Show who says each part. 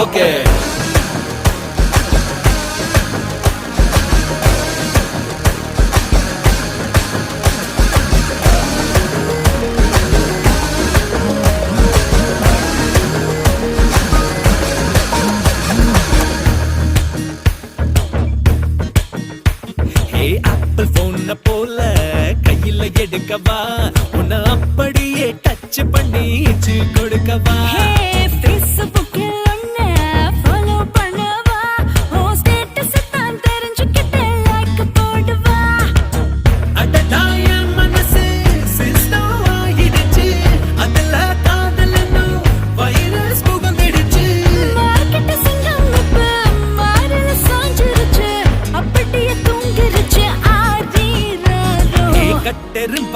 Speaker 1: okay
Speaker 2: apple போன போல கையில எடுக்கவா உன்னை அப்படியே டச் பண்ணி கொடுக்கவா
Speaker 3: Facebook